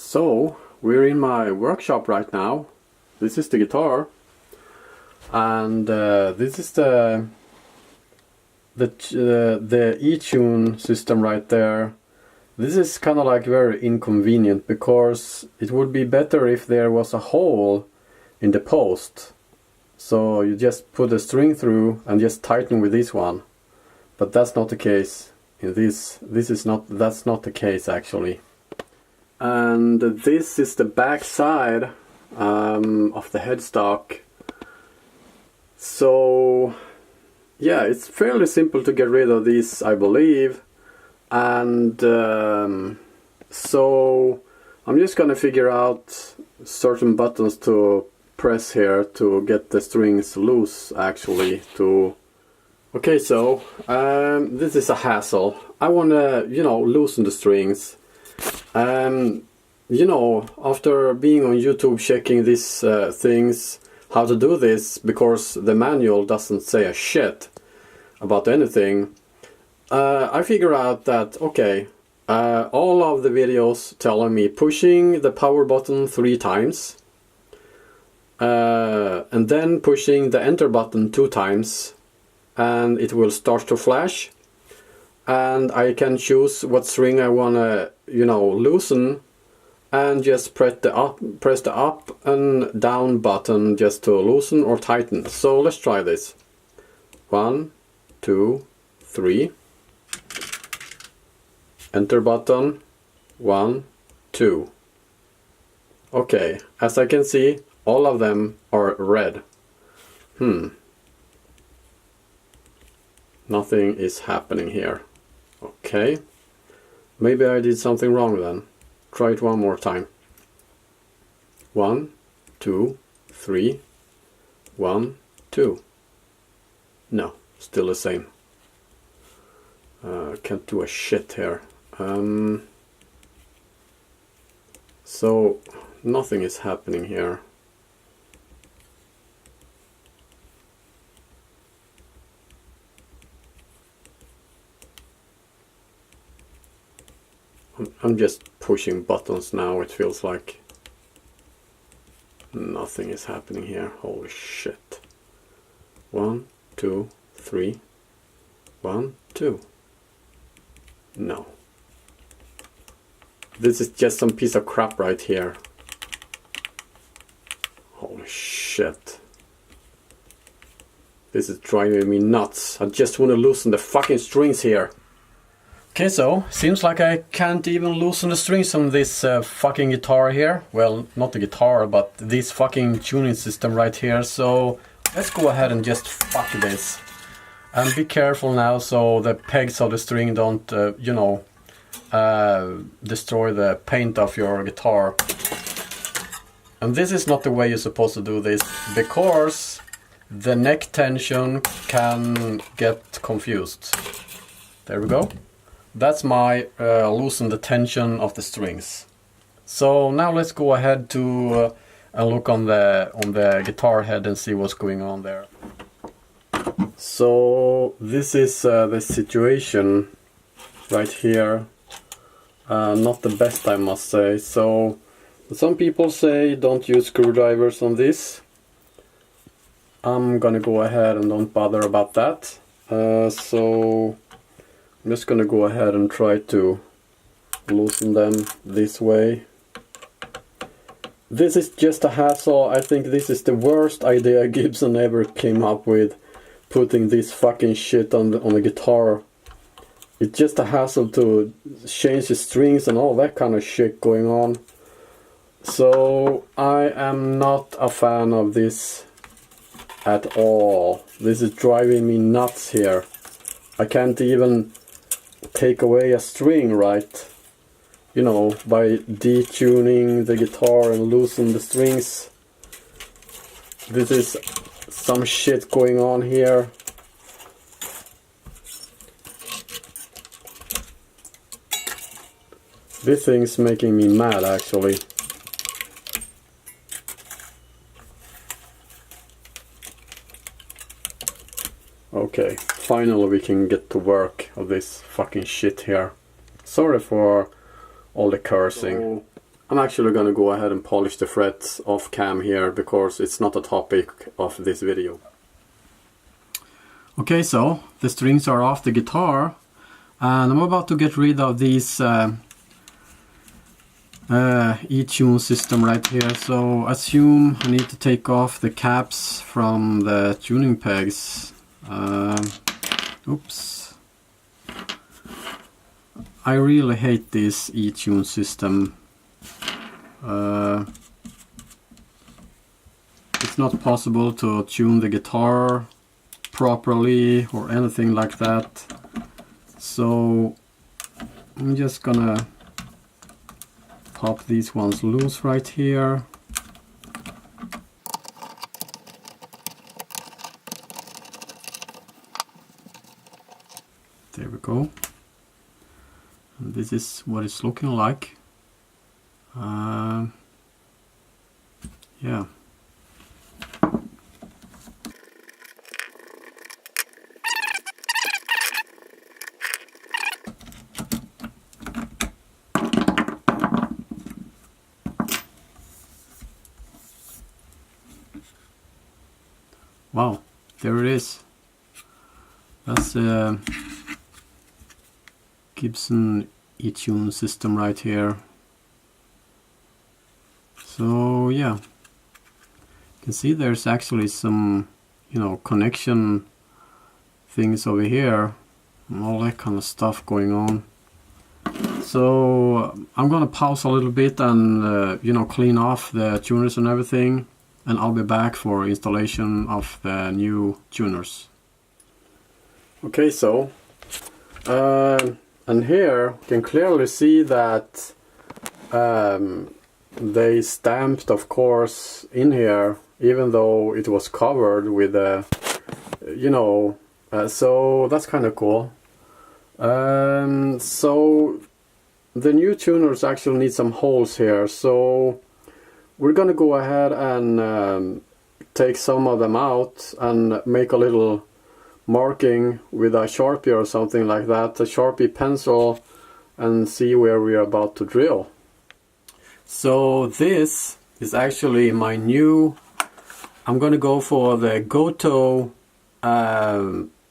So we're in my workshop right now. This is the guitar, and this is the Etune system right there. This is kind of like very inconvenient because it would be better if there was a hole in the post. So you just put a string through and just tighten with this one. But that's not the case. In that's not the case actually. And this is the back side of the headstock. So yeah, it's fairly simple to get rid of these, I believe. And so I'm just gonna figure out certain buttons to press here to get the strings loose actually. Okay, so this is a hassle. I wanna, loosen the strings. After being on YouTube checking these things, how to do this, because the manual doesn't say a shit about anything, I figure out that, okay, all of the videos telling me pushing the power button 3 times, and then pushing the enter button 2 times, and it will start to flash, and I can choose what string I wanna, loosen, and just press the up and down button just to loosen or tighten. So let's try this. 1, 2, 3. Enter button. 1, 2. Okay, as I can see, all of them are red. Nothing is happening here. Okay, maybe I did something wrong then. Try it one more time. 1, 2, 3. 1, 2. No, still the same. Can't do a shit here. So nothing is happening here. I'm just pushing buttons now, it feels like. Nothing is happening here. Holy shit. 1, 2, 3. 1, 2. No. This is just some piece of crap right here. Holy shit. This is driving me nuts. I just want to loosen the fucking strings here. Okay, so seems like I can't even loosen the strings on this fucking guitar here. Well, not the guitar, but this fucking tuning system right here. So let's go ahead and just fuck this. And be careful now so the pegs of the string don't, destroy the paint of your guitar. And this is not the way you're supposed to do this, because the neck tension can get confused. There we go. That's my loosen the tension of the strings. So now let's go ahead to look on the guitar head and see what's going on there. So this is the situation right here. Not the best, I must say. So some people say don't use screwdrivers on this. I'm gonna go ahead and don't bother about that. So I'm just gonna go ahead and try to loosen them this way. This is just a hassle. I think this is the worst idea Gibson ever came up with, putting this fucking shit on the guitar. It's just a hassle to change the strings and all that kind of shit going on. So I am not a fan of this at all. This is driving me nuts here. I can't even take away a string right, by detuning the guitar and loosen the strings. This is some shit going on here. This thing's making me mad actually. Okay, finally we can get to work of this fucking shit here. Sorry for all the cursing. So, I'm actually gonna go ahead and polish the frets off cam here because it's not a topic of this video. Okay, so the strings are off the guitar and I'm about to get rid of these Etune system right here. So assume I need to take off the caps from the tuning pegs. Oops. I really hate this Etune system. It's not possible to tune the guitar properly or anything like that. So I'm just gonna pop these ones loose right here. There we go. And this is what it's looking like. Yeah. Wow, there it is. That's a Gibson Etune system right here. So yeah, you can see there's actually some, you know, connection things over here and all that kind of stuff going on. So I'm gonna pause a little bit and you know, clean off the tuners and everything, and I'll be back for installation of the new tuners. Okay, so and here you can clearly see that they stamped, of course, in here, even though it was covered with a, you know, so that's kind of cool. So the new tuners actually need some holes here, so we're gonna go ahead and take some of them out and make a little marking with a Sharpie or something like that, a Sharpie pencil, and see where we're about to drill. So this is actually my new, I'm gonna go for the Gotoh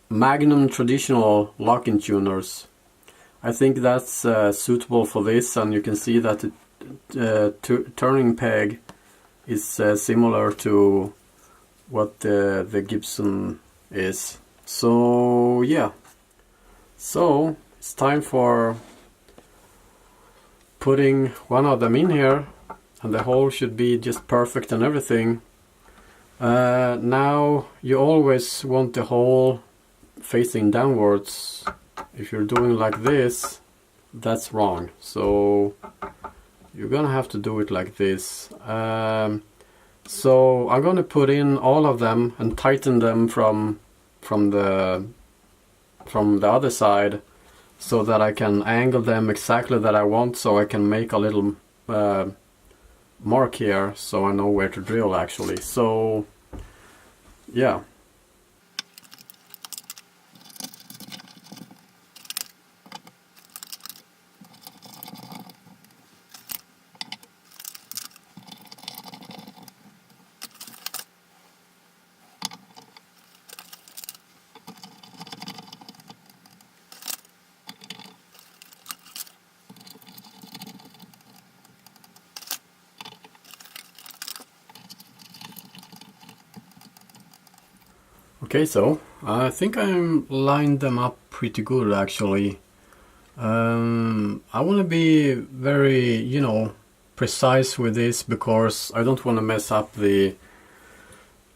Magnum Traditional lock-in tuners. I think that's suitable for this, and you can see that the turning peg is similar to what the Gibson is. So yeah, so it's time for putting one of them in here, and the hole should be just perfect and everything. Now you always want the hole facing downwards. If you're doing like this, that's wrong. So you're gonna have to do it like this. So I'm gonna put in all of them and tighten them from the other side, so that I can angle them exactly that I want, so I can make a little mark here so I know where to drill actually. So yeah. Okay, so I think I'm lined them up pretty good actually. I want to be very, you know, precise with this because I don't want to mess up the,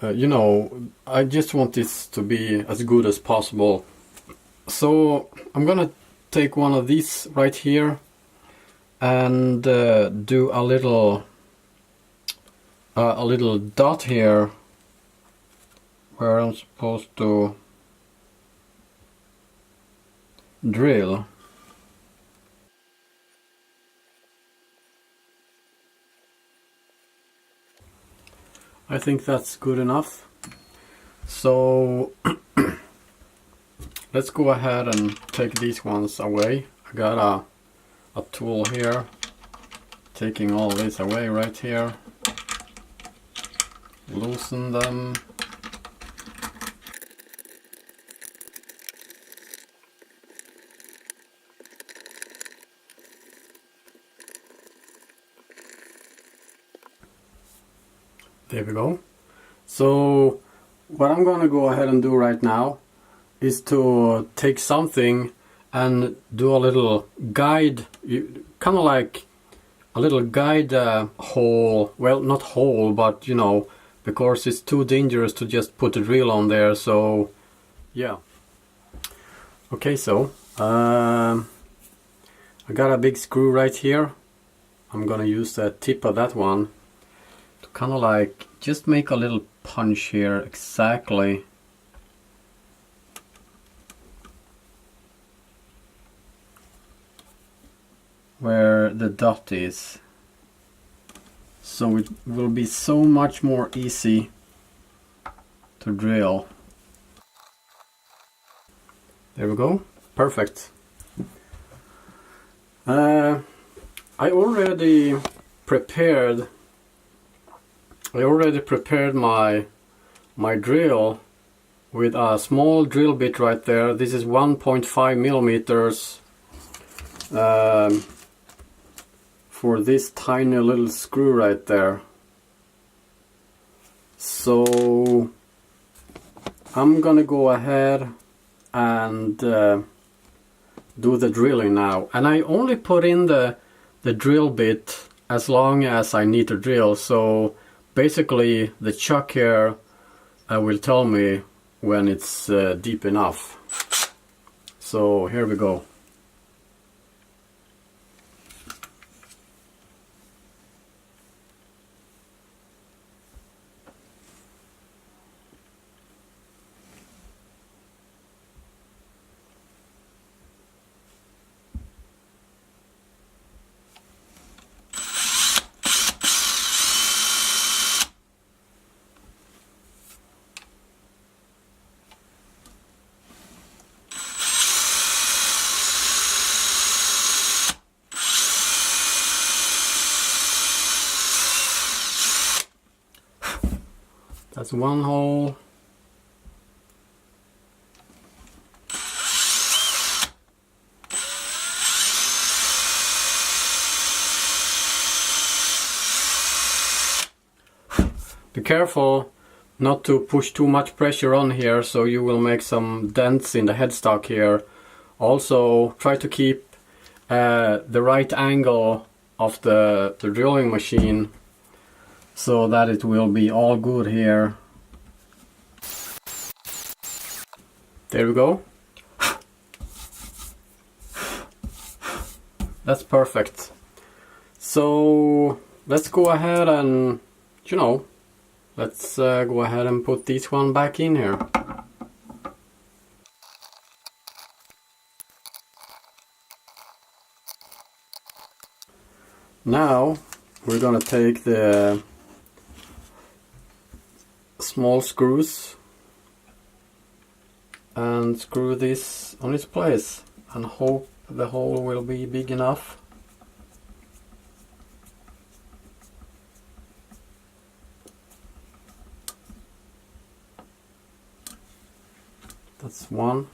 you know, I just want this to be as good as possible. So I'm gonna take one of these right here and do a little dot here where I'm supposed to drill. I think that's good enough. So let's go ahead and take these ones away. I got a tool here. taking all this away right here. Loosen them. There we go. So what I'm gonna go ahead and do right now is to take something and do a little guide, kind of like a little guide hole. Well, not hole, but you know, because it's too dangerous to just put a drill on there. So yeah. Okay, so I got a big screw right here. I'm gonna use the tip of that one to kind of like just make a little punch here exactly where the dot is, so it will be so much more easy to drill. There we go, perfect. I already prepared my drill with a small drill bit right there. This is 1.5 millimeters for this tiny little screw right there. So I'm gonna go ahead and do the drilling now, and I only put in the drill bit as long as I need to drill. So basically the chuck here will tell me when it's deep enough. So here we go. That's one hole. Be careful not to push too much pressure on here, so you will make some dents in the headstock here. Also try to keep the right angle of the drilling machine so that it will be all good here. There we go. That's perfect. So let's go ahead and, you know, let's go ahead and put this one back in here. Now we're gonna take the small screws and screw this on its place and hope the hole will be big enough. That's one.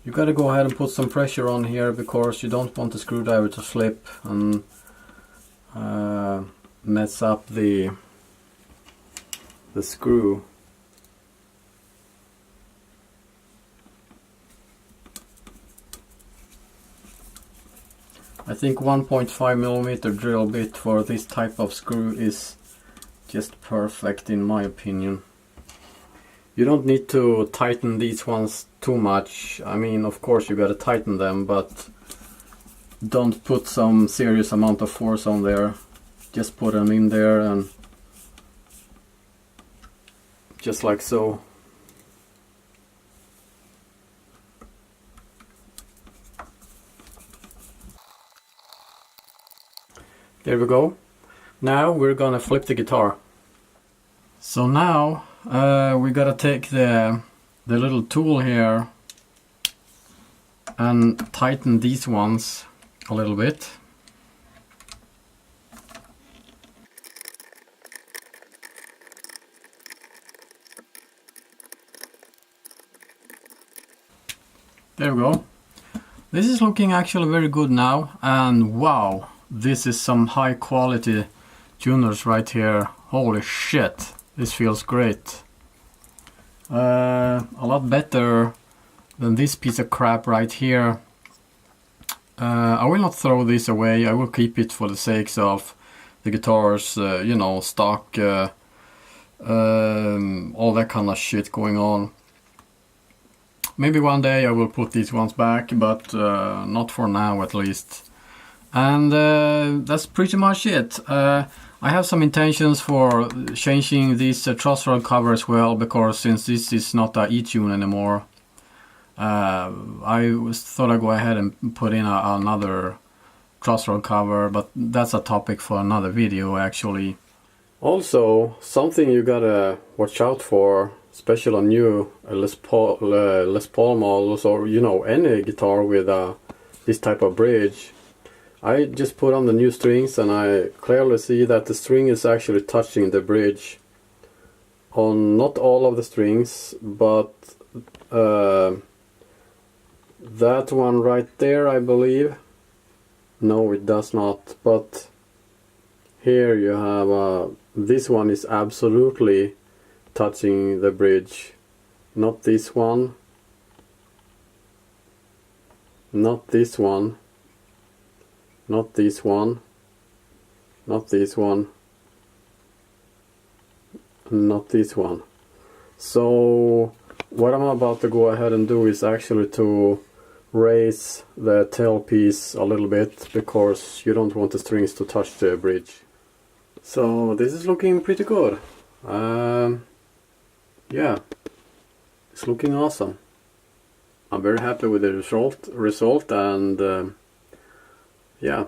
You gotta go ahead and put some pressure on here because you don't want the screwdriver to slip and mess up the screw. I think 1.5 millimeter drill bit for this type of screw is just perfect in my opinion. You don't need to tighten these ones too much. I mean, of course you gotta tighten them, but don't put some serious amount of force on there. Just put them in there and just like so. There we go. Now we're gonna flip the guitar. So now we gotta take the little tool here and tighten these ones a little bit. There we go. This is looking actually very good now, and wow, this is some high quality tuners right here. Holy shit, this feels great. A lot better than this piece of crap right here. I will not throw this away, I will keep it for the sakes of the guitars, you know, stock, all that kind of shit going on. Maybe one day I will put these ones back, but not for now at least. And that's pretty much it. I have some intentions for changing this truss rod cover as well, because since this is not a Etune anymore, I thought I'd go ahead and put in another truss rod cover, but that's a topic for another video actually. Also, something you gotta watch out for, especially on new Les Paul models, or you know, any guitar with this type of bridge. I just put on the new strings and I clearly see that the string is actually touching the bridge on not all of the strings, but that one right there, I believe. No, it does not, but here you have this one is absolutely touching the bridge. Not this one, not this one, not this one, not this one, not this one. So what I'm about to go ahead and do is actually to raise the tailpiece a little bit, because you don't want the strings to touch the bridge. So this is looking pretty good. Yeah, it's looking awesome. I'm very happy with the result, and yeah.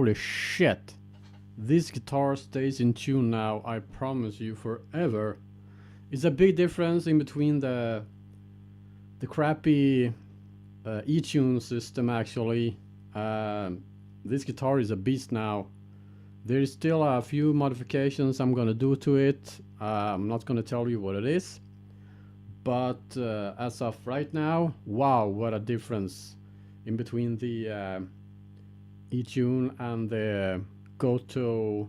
holy shit. This guitar stays in tune now, I promise you, forever. It's a big difference in between the crappy Etune system actually. This guitar is a beast now. There is still a few modifications I'm gonna do to it. I'm not gonna tell you what it is. But as of right now, wow, what a difference in between the Etune and the Gotoh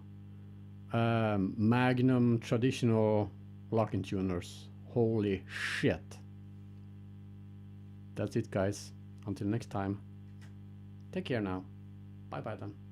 Magnum Traditional locking tuners. Holy shit. That's it, guys. Until next time. Take care now. Bye bye then.